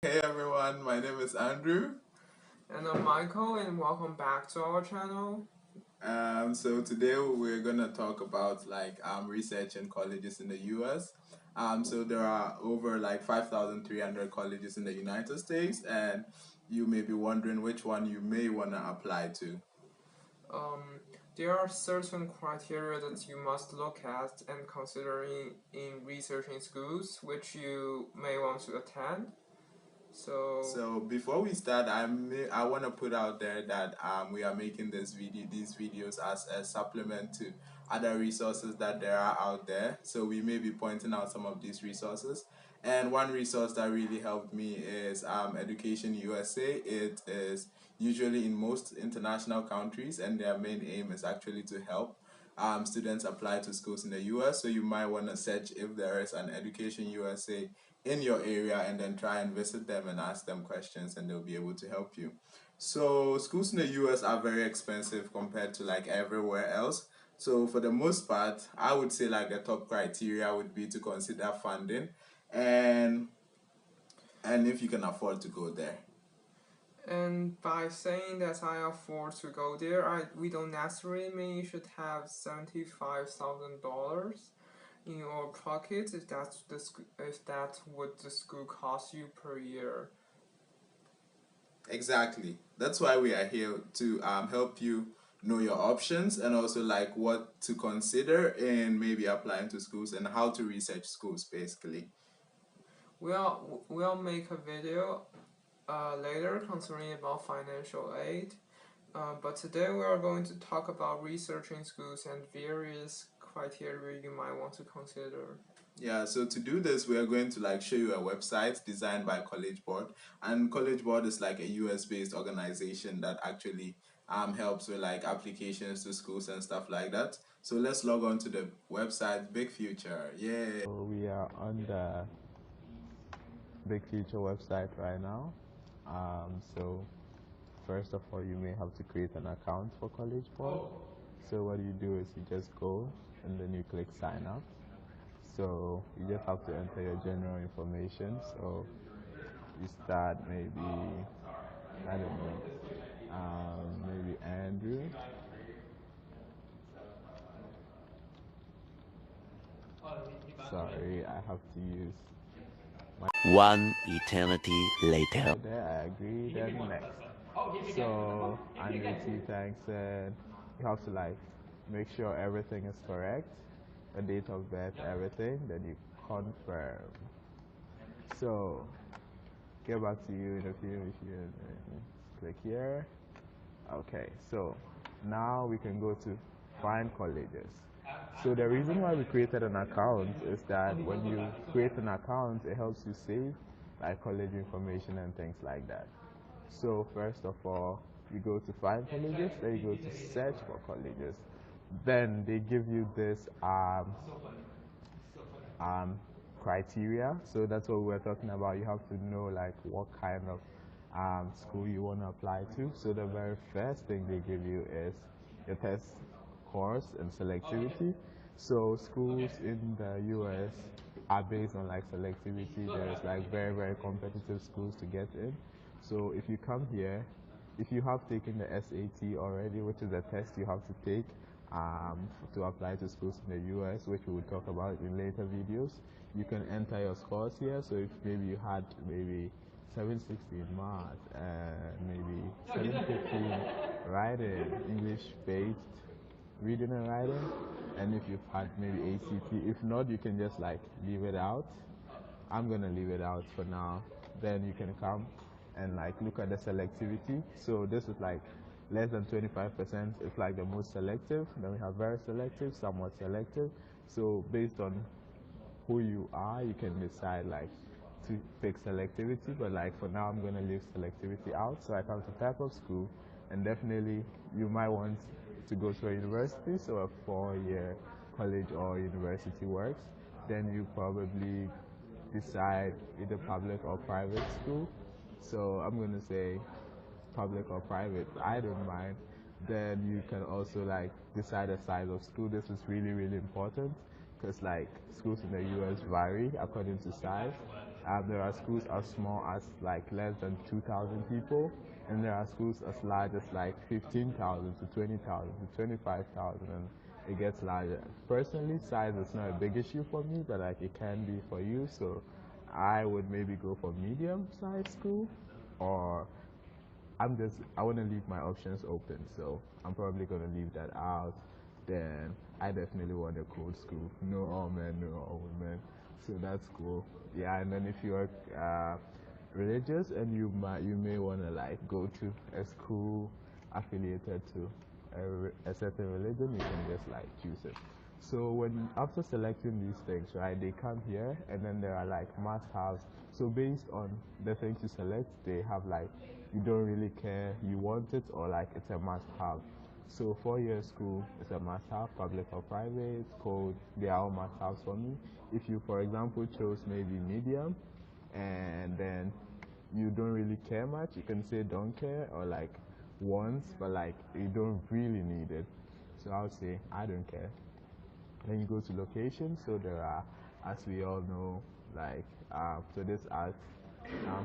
Hey everyone, my name is Andrew. And I'm Michael, and welcome back to our channel. So today we're gonna talk about research in colleges in the U.S. So there are over like 5,300 colleges in the United States, and you may be wondering which one you may wanna apply to. Um, there are certain criteria that you must look at and consider in researching schools which you may want to attend. So, So before we start, I want to put out there that we are making these videos as a supplement to other resources that there are out there. So we may be pointing out some of these resources. And one resource that really helped me is Education USA. It is usually in most international countries, and their main aim is actually to help students apply to schools in the US. So you might want to search if there is an Education USA in your area and then try and visit them and ask them questions and they'll be able to help you. So schools in the US are very expensive compared to like everywhere else. So for the most part, I would say like the top criteria would be to consider funding and and if you can afford to go there. and by saying that I afford to go there, we don't necessarily mean you should have $75,000 in your pocket if that's what the school costs you per year. Exactly. That's why we are here to help you know your options and also like what to consider in maybe applying to schools and how to research schools basically. We'll make a video later concerning about financial aid. But today we are going to talk about researching schools and various criteria you might want to consider. Yeah, so to do this, we are going to like show you a website designed by College Board, and College Board is like a US based organization that actually helps with like applications to schools and stuff like that. So let's log on to the website BigFuture. Yeah. So we are on the BigFuture website right now. So first of all, you may have to create an account for College Board. So what you do is you just go and then you click sign up. So you just have to enter your general information. So you start maybe, I don't know, maybe Andrew. Sorry, I have to use One eternity later. there. I agree. Then next. So annuity thanks and you have to like make sure everything is correct, the date of birth, everything. Then you confirm. So get back to you in a few if you click here. Okay, so now we can go to find colleges. So the reason why we created an account is that when you create an account, it helps you save like college information and things like that. So first of all, you go to find colleges, then you go to search for colleges. Then they give you this um, criteria. So that's what we're talking about. You have to know like what kind of school you want to apply to. So the very first thing they give you is your test course and selectivity. So schools in the US are based on like selectivity. There's like very, very competitive schools to get in. So if you come here, if you have taken the SAT already, which is a test you have to take to apply to schools in the US, which we will talk about in later videos, you can enter your scores here. So if maybe you had maybe 760 in math and maybe 750 writing, English based reading and writing, and if you've had maybe ACT, if not, you can just like leave it out. I'm gonna leave it out for now. Then you can come and like look at the selectivity. So this is like less than 25%. It's like the most selective. Then we have very selective, somewhat selective. So based on who you are, you can decide like to pick selectivity. But like for now, I'm gonna leave selectivity out. So I come to type of school, and definitely you might want to go to a university. So a 4-year college or university works. Then you probably decide either public or private school. So I'm gonna say public or private. I don't mind. Then you can also like decide the size of school. This is really really important because like schools in the U.S. vary according to size. There are schools as small as like less than 2,000 people, and there are schools as large as like 15,000 to 20,000 to 25,000, and it gets larger. Personally, size is not a big issue for me, but like it can be for you. So I would maybe go for medium-sized school, or I want to leave my options open, so I'm probably going to leave that out. Then I definitely want a code school. No all men, no all women. So that's cool. Yeah, and then if you're religious and you may want to like go to a school affiliated to a certain religion, you can just like choose it. So after selecting these things, right, they come here and then there are like must-haves. So based on the things you select, they have like you don't really care, you want it or like it's a must-have. So 4 year school is a must-have, public or private, code, they are all must-haves for me. If you, for example, chose maybe medium and then you don't really care much, you can say don't care or like once, but like you don't really need it. So I would say I don't care. Then you go to location. So there are, as we all know, like so this asks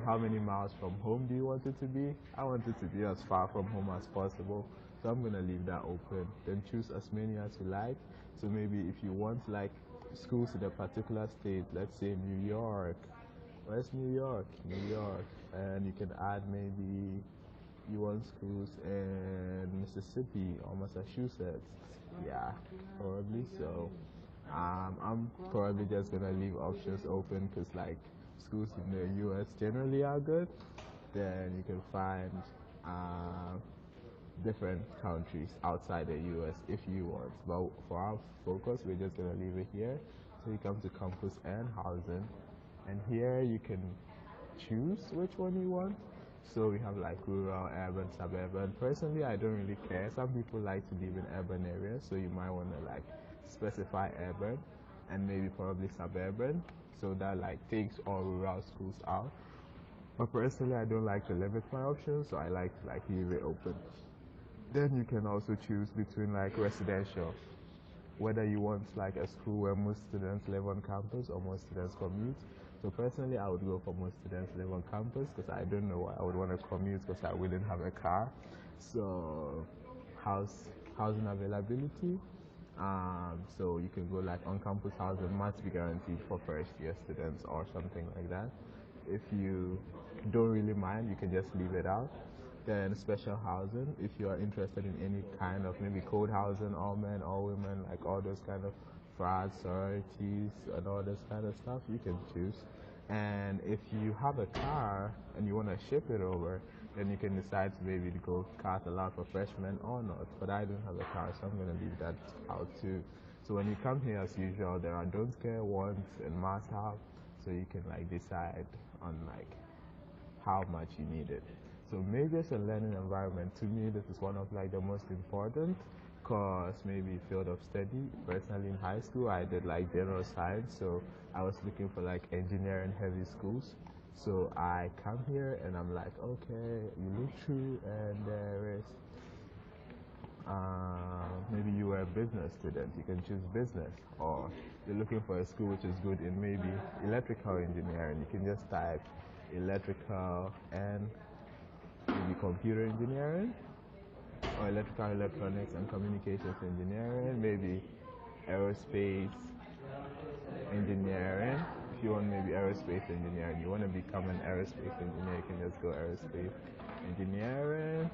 how many miles from home do you want it to be? I want it to be as far from home as possible. So I'm gonna leave that open. Then choose as many as you like. So maybe if you want like schools in a particular state, let's say New York. Where's New York? New York. And you can add maybe you want schools in Mississippi or Massachusetts. Yeah, probably so. I'm probably just gonna leave options open because like schools in the U.S. generally are good. Then you can find different countries outside the U.S. if you want. But for our focus, we're just gonna leave it here. So you come to campus and housing, and here you can choose which one you want. So we have like rural, urban, suburban. Personally, I don't really care. Some people like to live in urban areas, so you might want to like specify urban and maybe probably suburban, so that like takes all rural schools out. But personally, I don't like to limit my options, so I like to like leave it open. Then you can also choose between like residential, whether you want like a school where most students live on campus or most students commute. So personally, I would go for most students live on campus because I don't know why I would want to commute because I wouldn't have a car. So housing availability. So you can go like on campus housing must be guaranteed for first year students or something like that. If you don't really mind, you can just leave it out. Then special housing, if you are interested in any kind of maybe code housing, all men, all women, like all those kind of frats, sororities, and all this kind of stuff, you can choose. And if you have a car and you want to ship it over, then you can decide to maybe go cars allowed for freshmen or not. But I don't have a car, so I'm going to leave that out too. So when you come here, as usual, there are don't care, wants, and must have. So you can like decide on like how much you need it. So majors and learning environment, to me, this is one of like the most important because maybe field of study. Personally, in high school, I did like general science, so I was looking for like engineering heavy schools. So I come here and I'm like, okay, you look through and there is maybe you were a business student, you can choose business, or you're looking for a school which is good in maybe electrical engineering, you can just type electrical and maybe computer engineering, or electrical electronics and communications engineering, maybe aerospace engineering. If you want maybe aerospace engineering, you want to become an aerospace engineer, you can just go aerospace engineering.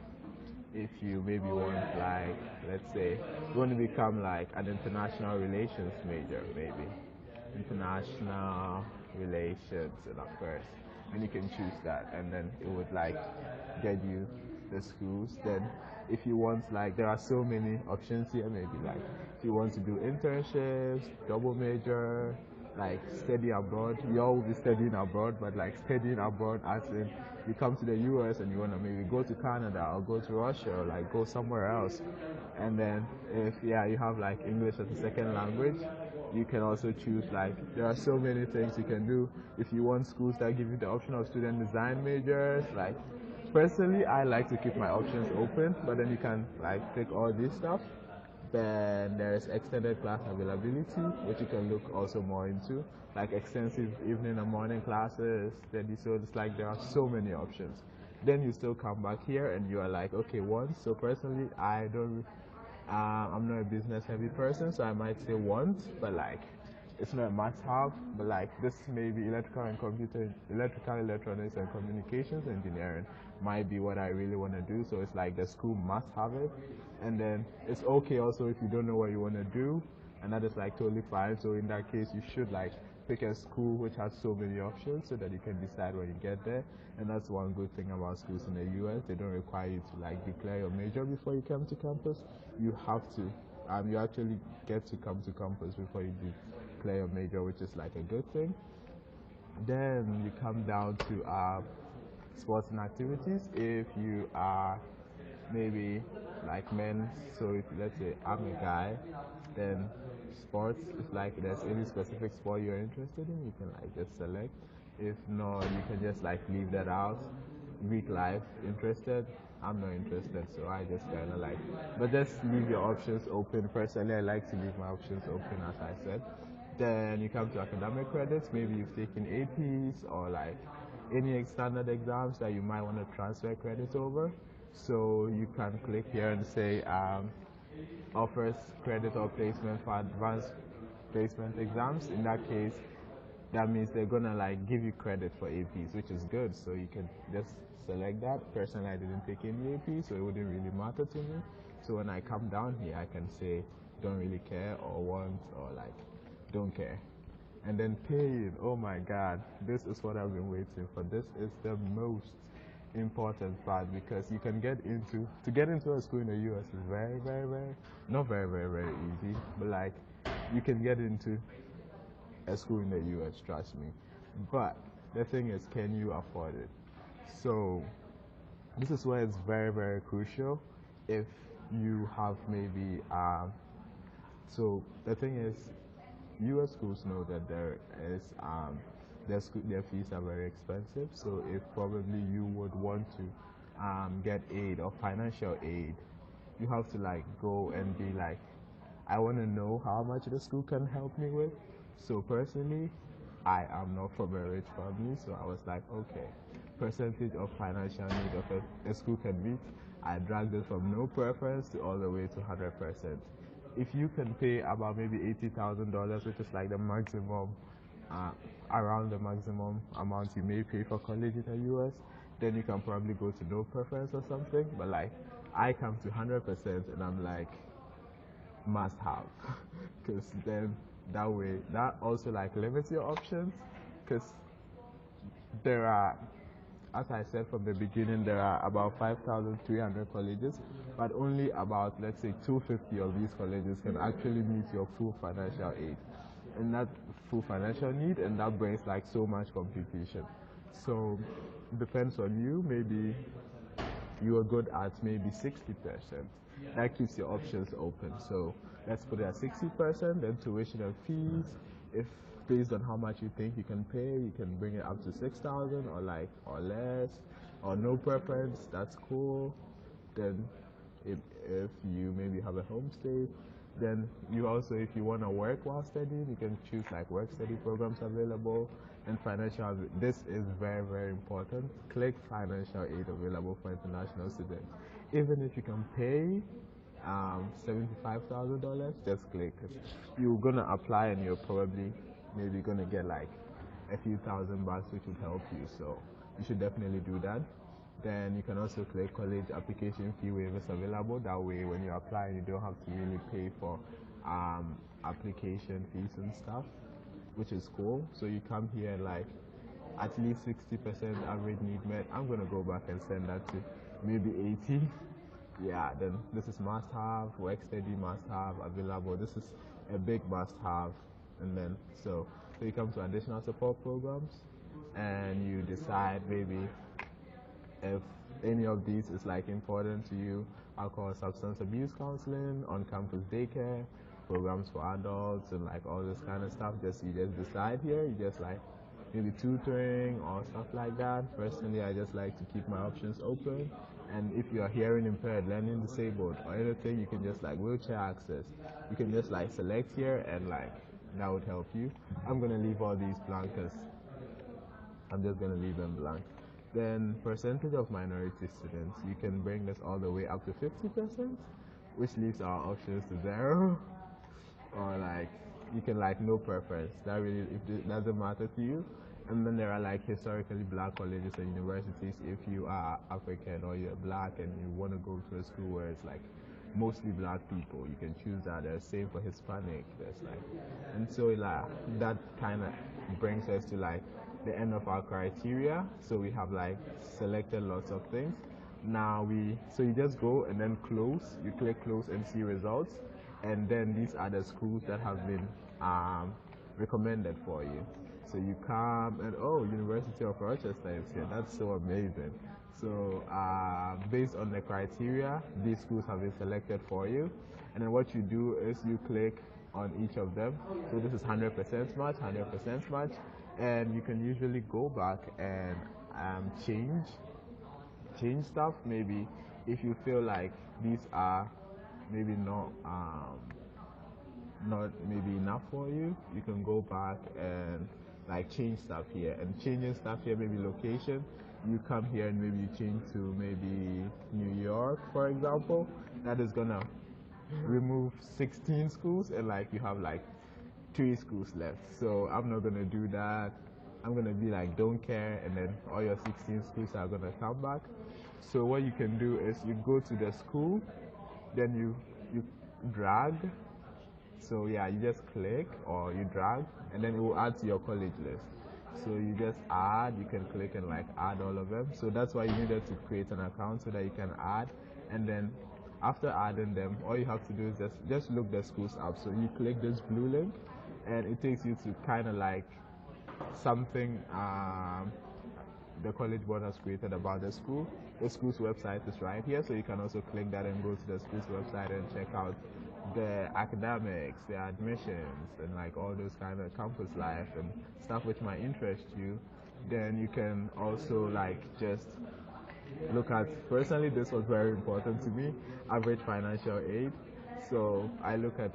If you maybe want like, let's say, you want to become like an international relations major, maybe international relations and affairs, and you can choose that, and then it would like get you the schools. Then if you want like, there are so many options here, maybe like if you want to do internships, double major, like study abroad, you all will be studying abroad, but like studying abroad as in you come to the US and you want to maybe go to Canada or go to Russia or like go somewhere else. And then if you have like English as a second language, you can also choose like, there are so many things you can do. If you want schools that give you the option of student design majors, like personally I like to keep my options open, but then you can like pick all this stuff. Then there's extended class availability, which you can look also more into, like extensive evening and morning classes. So it's like there are so many options. Then you still come back here and you are like, okay, once. So personally, I'm not a business heavy person, so I might say want, but like it's not a must-have. But like this maybe electrical electronics and communications engineering might be what I really want to do. So it's like the school must have it, and then it's okay also if you don't know what you want to do, and that is like totally fine. So in that case, you should like pick a school which has so many options so that you can decide when you get there. And that's one good thing about schools in the US. They don't require you to like declare your major before you come to campus. You have to. You actually get to come to campus before you declare your major, which is like a good thing. Then you come down to sports and activities. If you are maybe like men, so if let's say I'm a guy, then sports, if like there's any specific sport you're interested in, you can like just select. If not, you can just like leave that out. Greek life, interested? I'm not interested, so I just kind of like, but just leave your options open. Personally, I like to leave my options open, as I said. Then you come to academic credits. Maybe you've taken APs or like any standard exams that you might want to transfer credits over. So you can click here and say offers credit or placement for advanced placement exams. In that case, that means they're gonna like give you credit for APs, which is good. So you can just select that. Personally, I didn't take any AP, so it wouldn't really matter to me. So when I come down here, I can say don't really care or want or like don't care. And then paying, oh my God, this is what I've been waiting for. This is the most important part because you can to get into a school in the US is not very easy, but like you can get into a school in the US, trust me. But the thing is, can you afford it? So this is where it's very crucial. If you have maybe, so the thing is, US schools know that their fees are very expensive. So if probably you would want to get aid or financial aid, you have to like go and be like, I want to know how much the school can help me with. So personally, I am not from a rich family, so I was like, okay, percentage of financial need of a school can meet. I dragged it from no preference to all the way to 100%. If you can pay about maybe $80,000, which is like the maximum, uh, around the maximum amount you may pay for college in the US, then you can probably go to no preference or something. But like, I come to 100% and I'm like, must have, because then that way that also like limits your options, because there are, as I said from the beginning, there are about 5,300 colleges, but only about, let's say, 250 of these colleges can actually meet your full financial aid and that full financial need, and that brings like so much competition. So depends on you. Maybe you are good at maybe 60%. That keeps your options open. So let's put it at 60%, then tuition and fees. If based on how much you think you can pay, you can bring it up to 6,000 or less, or no preference. That's cool. Then if you maybe have a homestay, then you also, if you want to work while studying, you can choose like work study programs available and financial. This is very important. Click financial aid available for international students. Even if you can pay $75,000, just click. You're gonna apply and you're probably maybe gonna get like a few $1,000 which would help you. So you should definitely do that. Then you can also click college application fee waivers available. That way, when you apply, you don't have to really pay for application fees and stuff, which is cool. So you come here and like at least 60% average need met. I'm gonna go back and send that to maybe 80. Yeah, then this is must have, work study must have available. This is a big must have. And then so you come to additional support programs and you decide maybe if any of these is like important to you. Alcohol substance abuse counseling, on campus daycare, programs for adults, and like all this kind of stuff. You just decide here. You just like maybe tutoring or stuff like that. Personally, I just like to keep my options open. And if you are hearing impaired, learning disabled, or anything, you can just like wheelchair access. You can just like select here and like that would help you. I'm gonna leave all these blank because I'm just gonna leave them blank. Then percentage of minority students, you can bring this all the way up to 50%, which leaves our options to 0. Or like you can like no preference. That really if it doesn't matter to you. And then there are like historically black colleges and universities. If you are African or you're black and you want to go to a school where it's like mostly black people, you can choose that. There's same for Hispanic. There's like, and so like that kind of brings us to like the end of our criteria. So we have like selected lots of things. Now so you just go and then close. You click close and see results, and then these are the schools that have been recommended for you. So you come and University of Rochester is here. That's so amazing. So based on the criteria, these schools have been selected for you. And then what you do is you click on each of them. So this is 100% match, 100% match. And you can usually go back and change stuff. Maybe if you feel like these are maybe not maybe enough for you, you can go back and like change stuff here. And changing stuff here, maybe location, you come here and maybe you change to maybe New York, for example. That is gonna remove 16 schools, and like you have like 3 schools left. So I'm not gonna do that. I'm gonna be like don't care, and then all your 16 schools are gonna come back. So what you can do is you go to the school, then you drag. So yeah, you just click or you drag, and then it will add to your college list. So you just add, you can click and like add all of them. So that's why you needed to create an account so that you can add. And then after adding them, all you have to do is just look the schools up. So you click this blue link, and it takes you to kind of like something the college board has created about the school. The school's website is right here, so you can also click that and go to the school's website and check out the academics, the admissions, and like all those kind of campus life and stuff which might interest you. Then you can also like just look at, personally this was very important to me, average financial aid. So I look at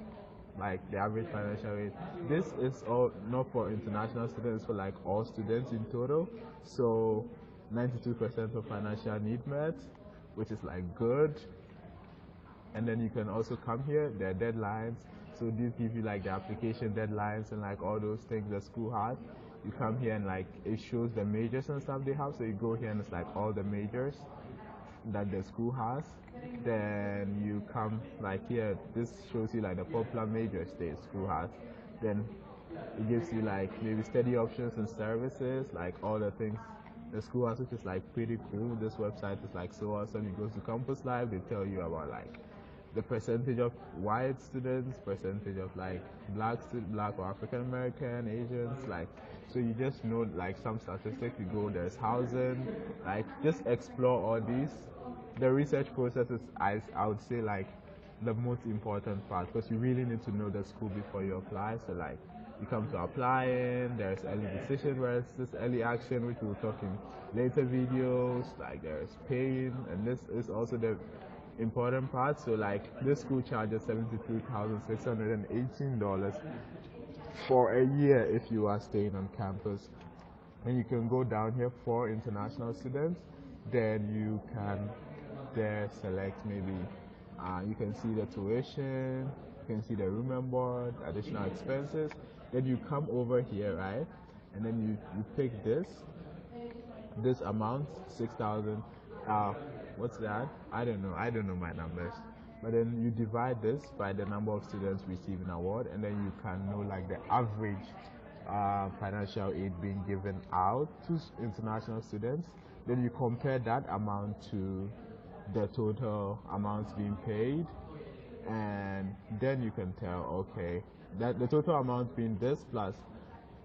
like the average financial aid. This is all not for international students, for like all students in total. So 92% of financial need met, which is like good. And then you can also come here, there are deadlines. So these give you like the application deadlines and like all those things the school has. You come here and like it shows the majors and stuff they have. So you go here and it's like all the majors that the school has. Then you come like here, this shows you like the popular majors the school has. Then it gives you like maybe study options and services, like all the things the school has, which is like pretty cool. This website is like so awesome. You go to Campus Live, they tell you about like the percentage of white students, percentage of like black or African American, Asians, like, so you just know like some statistics. You go, there's housing, like just explore all these. The research process is, I would say, like the most important part, because you really need to know the school before you apply. So like you come to applying, there's early decision, whereas this early action, which we'll talk in later videos, like there's paying, and this is also the important part. So like this school charges $73,618 for a year if you are staying on campus. And you can go down here for international students, then you can there select maybe you can see the tuition, you can see the room and board, additional expenses. Then you come over here, right, and then you pick this amount, 6,000. What's that? I don't know my numbers. But then you divide this by the number of students receiving award, and then you can know like the average financial aid being given out to international students. Then you compare that amount to the total amounts being paid, and then you can tell, okay, that the total amount being this plus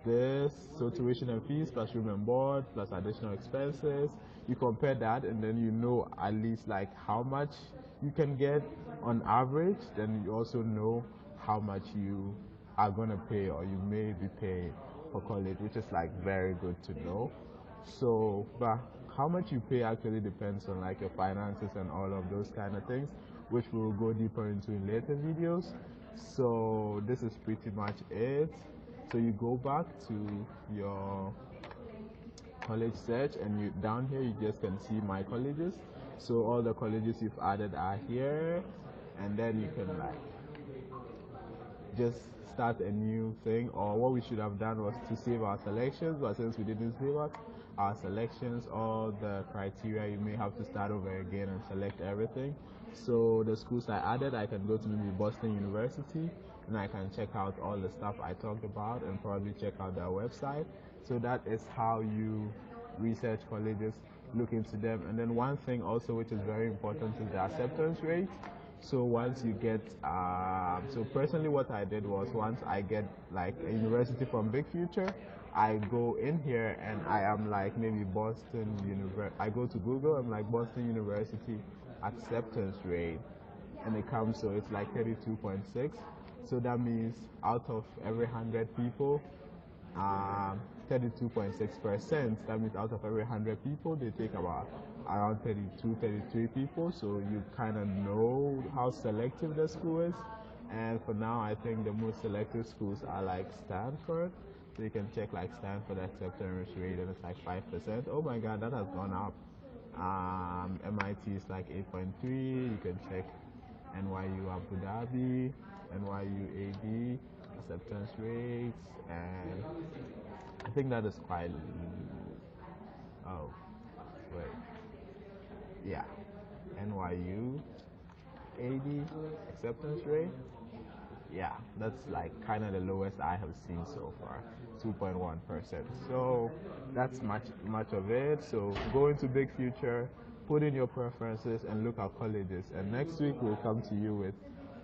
this, so tuition and fees plus room and board plus additional expenses. You compare that, and then you know at least like how much you can get on average. Then you also know how much you are gonna pay or you may be paying for college, which is like very good to know. So, but how much you pay actually depends on like your finances and all of those kind of things, which we'll go deeper into in later videos. So this is pretty much it. So you go back to your college search, and you down here you just can see my colleges. So all the colleges you've added are here, and then you can like just start a new thing. Or what we should have done was to save our selections, but since we didn't save our selections, all the criteria, you may have to start over again and select everything. So the schools I added, I can go to maybe Boston University, and I can check out all the stuff I talked about and probably check out their website. So that is how you research colleges, look into them. And then one thing also which is very important is the acceptance rate. So once you get, so personally what I did was once I get like a university from BigFuture, I go in here and I am like maybe Boston University. I go to Google, I'm like Boston University acceptance rate, and it comes, so it's like 32.6. So that means out of every 100 people, 32.6%. That means out of every 100 people, they take about around 32, 33 people. So you kind of know how selective the school is. And for now, I think the most selective schools are like Stanford. So you can check like Stanford acceptance rate, and it's like 5%. Oh my God, that has gone up. MIT is like 8.3. You can check NYU Abu Dhabi, NYU AD acceptance rates, and I think that is quite. Oh, wait, yeah, NYU AD acceptance rate. Yeah, that's like kind of the lowest I have seen so far, 2.1%. So that's much of it. So go into BigFuture, put in your preferences, and look at colleges. And next week we'll come to you with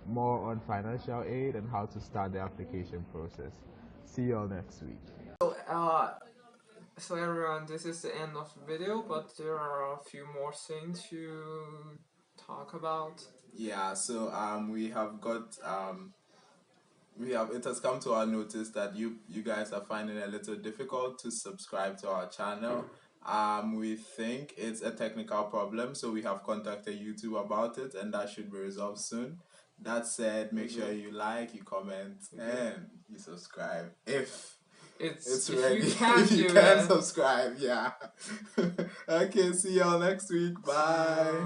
more on financial aid and how to start the application process. See you all next week. So everyone, this is the end of the video, but there are a few more things to talk about. Yeah, so we have got it has come to our notice that you guys are finding it a little difficult to subscribe to our channel. We think it's a technical problem, so we have contacted YouTube about it, and that should be resolved soon. That said, make sure you like, you comment, and you subscribe if it's if ready. you can If you do can that. subscribe, yeah. Okay, see y'all next week. Bye.